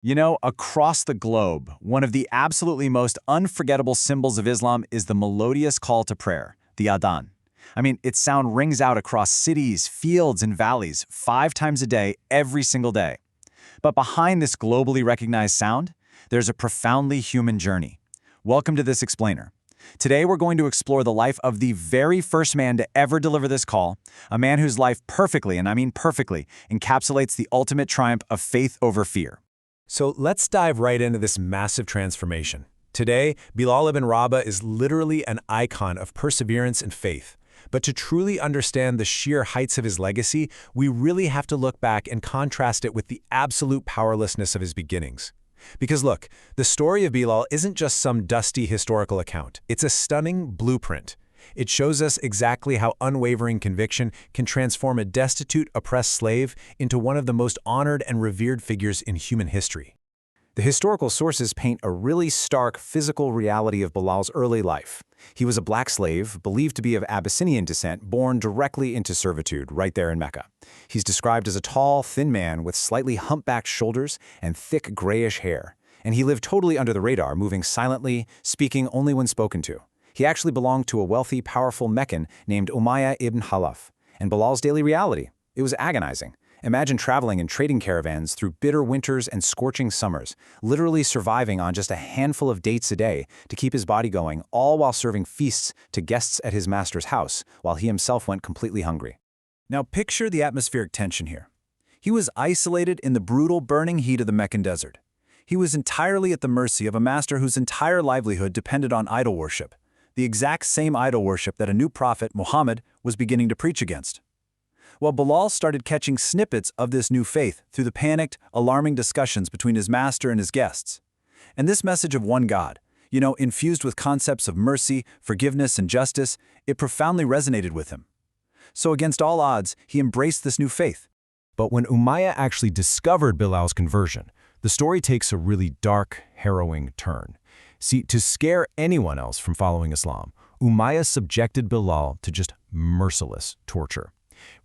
You know, across the globe, one of the absolutely most unforgettable symbols of Islam is the melodious call to prayer, the adhan. I mean, its sound rings out across cities, fields, and valleys 5 times a day, every single day. But behind this globally recognized sound, there's a profoundly human journey. Welcome to this explainer. Today, we're going to explore the life of the very first man to ever deliver this call, a man whose life perfectly, and I mean perfectly, encapsulates the ultimate triumph of faith over fear. So let's dive right into this massive transformation. Today, Bilal ibn Rabah is literally an icon of perseverance and faith. But to truly understand the sheer heights of his legacy, we really have to look back and contrast it with the absolute powerlessness of his beginnings. Because look, the story of Bilal isn't just some dusty historical account. It's a stunning blueprint. It shows us exactly how unwavering conviction can transform a destitute, oppressed slave into one of the most honored and revered figures in human history. The historical sources paint a really stark physical reality of Bilal's early life. He was a black slave, believed to be of Abyssinian descent, born directly into servitude right there in Mecca. He's described as a tall, thin man with slightly humpbacked shoulders and thick grayish hair. And he lived totally under the radar, moving silently, speaking only when spoken to. He actually belonged to a wealthy, powerful Meccan named Umayyah ibn Khalaf. And Bilal's daily reality, it was agonizing. Imagine traveling in trading caravans through bitter winters and scorching summers, literally surviving on just a handful of dates a day to keep his body going, all while serving feasts to guests at his master's house, while he himself went completely hungry. Now picture the atmospheric tension here. He was isolated in the brutal, burning heat of the Meccan desert. He was entirely at the mercy of a master whose entire livelihood depended on idol worship, the exact same idol worship that a new prophet, Muhammad, was beginning to preach against. Well, Bilal started catching snippets of this new faith through the panicked, alarming discussions between his master and his guests. And this message of one God, infused with concepts of mercy, forgiveness, and justice, it profoundly resonated with him. So against all odds, he embraced this new faith. But when Umayyah actually discovered Bilal's conversion, the story takes a really dark, harrowing turn. See, to scare anyone else from following Islam, Umayyah subjected Bilal to just merciless torture.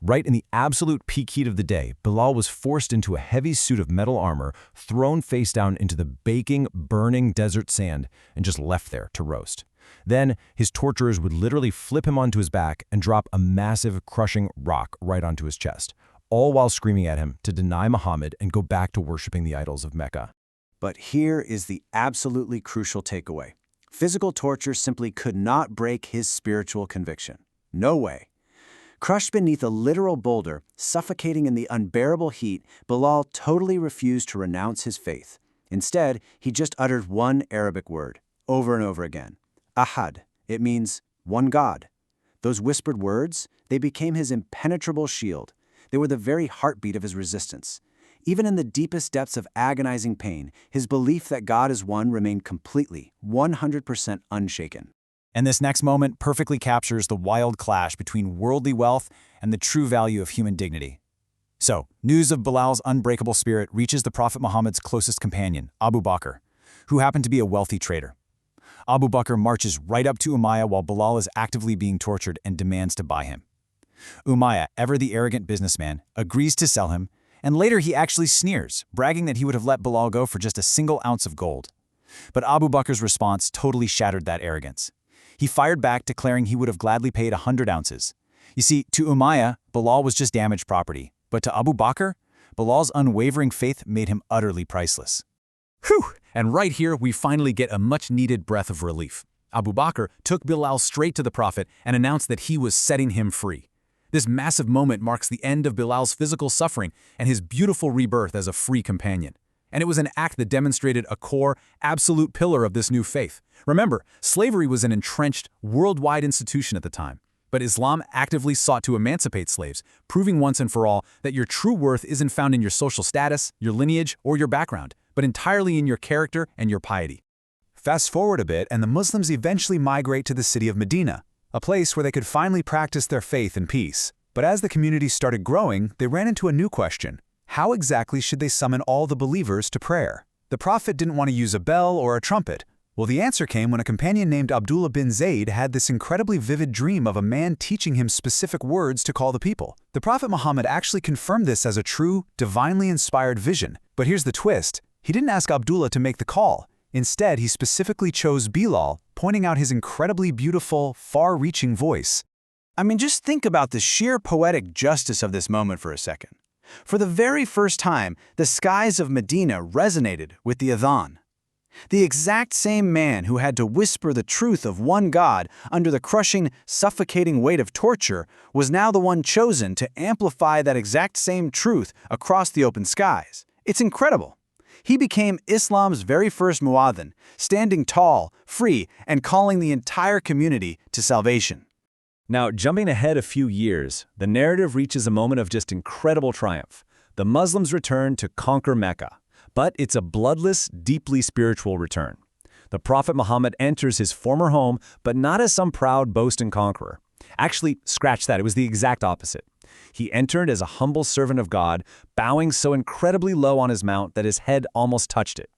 Right in the absolute peak heat of the day, Bilal was forced into a heavy suit of metal armor, thrown face down into the baking, burning desert sand, and just left there to roast. Then, his torturers would literally flip him onto his back and drop a massive, crushing rock right onto his chest, all while screaming at him to deny Muhammad and go back to worshiping the idols of Mecca. But here is the absolutely crucial takeaway. Physical torture simply could not break his spiritual conviction. No way. Crushed beneath a literal boulder, suffocating in the unbearable heat, Bilal totally refused to renounce his faith. Instead, he just uttered one Arabic word, over and over again. Ahad. It means one God. Those whispered words, they became his impenetrable shield. They were the very heartbeat of his resistance. Even in the deepest depths of agonizing pain, his belief that God is one remained completely, 100% unshaken. And this next moment perfectly captures the wild clash between worldly wealth and the true value of human dignity. So, news of Bilal's unbreakable spirit reaches the Prophet Muhammad's closest companion, Abu Bakr, who happened to be a wealthy trader. Abu Bakr marches right up to Umayyah while Bilal is actively being tortured and demands to buy him. Umayyah, ever the arrogant businessman, agrees to sell him, and later he actually sneers, bragging that he would have let Bilal go for just a single ounce of gold. But Abu Bakr's response totally shattered that arrogance. He fired back, declaring he would have gladly paid 100 ounces. You see, to Umayyah, Bilal was just damaged property. But to Abu Bakr, Bilal's unwavering faith made him utterly priceless. Whew! And right here, we finally get a much-needed breath of relief. Abu Bakr took Bilal straight to the Prophet and announced that he was setting him free. This massive moment marks the end of Bilal's physical suffering and his beautiful rebirth as a free companion. And it was an act that demonstrated a core, absolute pillar of this new faith. Remember, slavery was an entrenched, worldwide institution at the time. But Islam actively sought to emancipate slaves, proving once and for all that your true worth isn't found in your social status, your lineage, or your background, but entirely in your character and your piety. Fast forward a bit, and the Muslims eventually migrate to the city of Medina, a place where they could finally practice their faith in peace. But as the community started growing, they ran into a new question. How exactly should they summon all the believers to prayer? The Prophet didn't want to use a bell or a trumpet. Well, the answer came when a companion named Abdullah bin Zayd had this incredibly vivid dream of a man teaching him specific words to call the people. The Prophet Muhammad actually confirmed this as a true, divinely inspired vision. But here's the twist. He didn't ask Abdullah to make the call. Instead, he specifically chose Bilal, pointing out his incredibly beautiful, far-reaching voice. I mean, just think about the sheer poetic justice of this moment for a second. For the very first time, the skies of Medina resonated with the adhan. The exact same man who had to whisper the truth of one God under the crushing, suffocating weight of torture was now the one chosen to amplify that exact same truth across the open skies. It's incredible. He became Islam's very first muadhin, standing tall, free, and calling the entire community to salvation. Now, jumping ahead a few years, the narrative reaches a moment of just incredible triumph. The Muslims return to conquer Mecca. But it's a bloodless, deeply spiritual return. The Prophet Muhammad enters his former home, but not as some proud, boasting conqueror. Actually, scratch that, it was the exact opposite. He entered as a humble servant of God, bowing so incredibly low on his mount that his head almost touched it.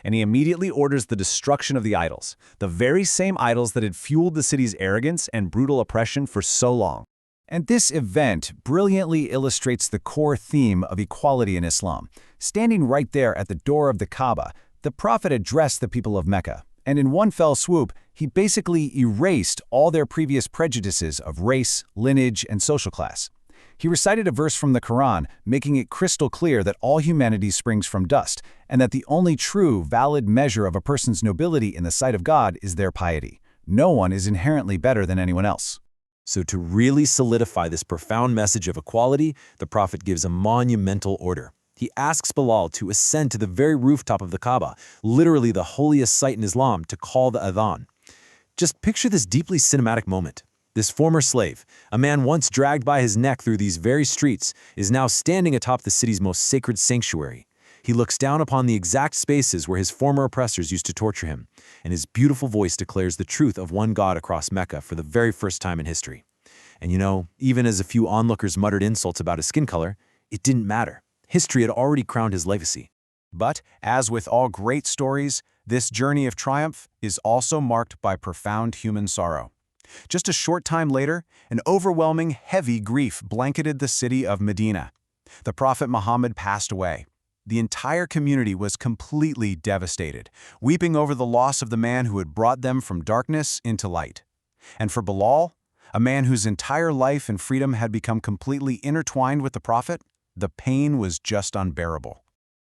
And he immediately orders the destruction of the idols, the very same idols that had fueled the city's arrogance and brutal oppression for so long. And this event brilliantly illustrates the core theme of equality in Islam. Standing right there at the door of the Kaaba, the Prophet addressed the people of Mecca, and in one fell swoop, he basically erased all their previous prejudices of race, lineage, and social class. He recited a verse from the Quran, making it crystal clear that all humanity springs from dust, and that the only true, valid measure of a person's nobility in the sight of God is their piety. No one is inherently better than anyone else. So to really solidify this profound message of equality, the Prophet gives a monumental order. He asks Bilal to ascend to the very rooftop of the Kaaba, literally the holiest site in Islam, to call the adhan. Just picture this deeply cinematic moment. This former slave, a man once dragged by his neck through these very streets, is now standing atop the city's most sacred sanctuary. He looks down upon the exact spaces where his former oppressors used to torture him, and his beautiful voice declares the truth of one God across Mecca for the very first time in history. And you know, even as a few onlookers muttered insults about his skin color, it didn't matter. History had already crowned his legacy. But, as with all great stories, this journey of triumph is also marked by profound human sorrow. Just a short time later, an overwhelming, heavy grief blanketed the city of Medina. The Prophet Muhammad passed away. The entire community was completely devastated, weeping over the loss of the man who had brought them from darkness into light. And for Bilal, a man whose entire life and freedom had become completely intertwined with the Prophet, the pain was just unbearable.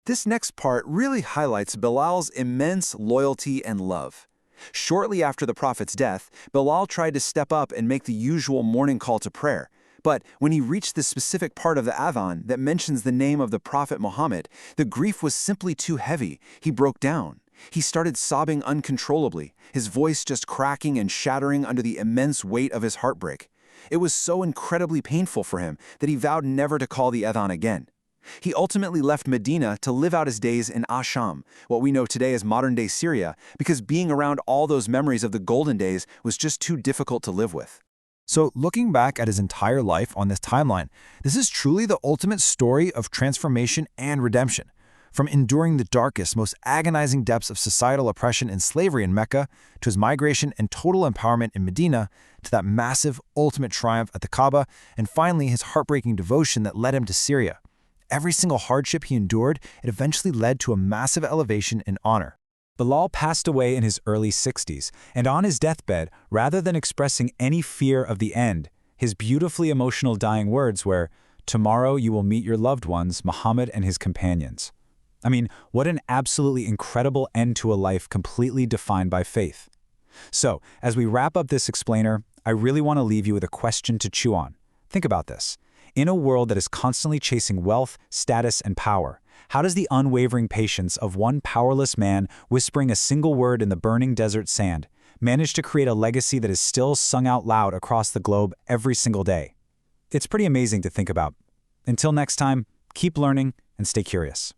This next part really highlights Bilal's immense loyalty and love. Shortly after the Prophet's death, Bilal tried to step up and make the usual morning call to prayer. But when he reached the specific part of the adhan that mentions the name of the Prophet Muhammad, the grief was simply too heavy. He broke down. He started sobbing uncontrollably, his voice just cracking and shattering under the immense weight of his heartbreak. It was so incredibly painful for him that he vowed never to call the adhan again. He ultimately left Medina to live out his days in Asham, what we know today as modern-day Syria, because being around all those memories of the golden days was just too difficult to live with. So looking back at his entire life on this timeline, this is truly the ultimate story of transformation and redemption. From enduring the darkest, most agonizing depths of societal oppression and slavery in Mecca, to his migration and total empowerment in Medina, to that massive, ultimate triumph at the Kaaba, and finally his heartbreaking devotion that led him to Syria. Every single hardship he endured, it eventually led to a massive elevation in honor. Bilal passed away in his early 60s, and on his deathbed, rather than expressing any fear of the end, his beautifully emotional dying words were, "Tomorrow you will meet your loved ones, Muhammad and his companions." I mean, what an absolutely incredible end to a life completely defined by faith. So, as we wrap up this explainer, I really want to leave you with a question to chew on. Think about this. In a world that is constantly chasing wealth, status, and power, how does the unwavering patience of one powerless man whispering a single word in the burning desert sand manage to create a legacy that is still sung out loud across the globe every single day? It's pretty amazing to think about. Until next time, keep learning and stay curious.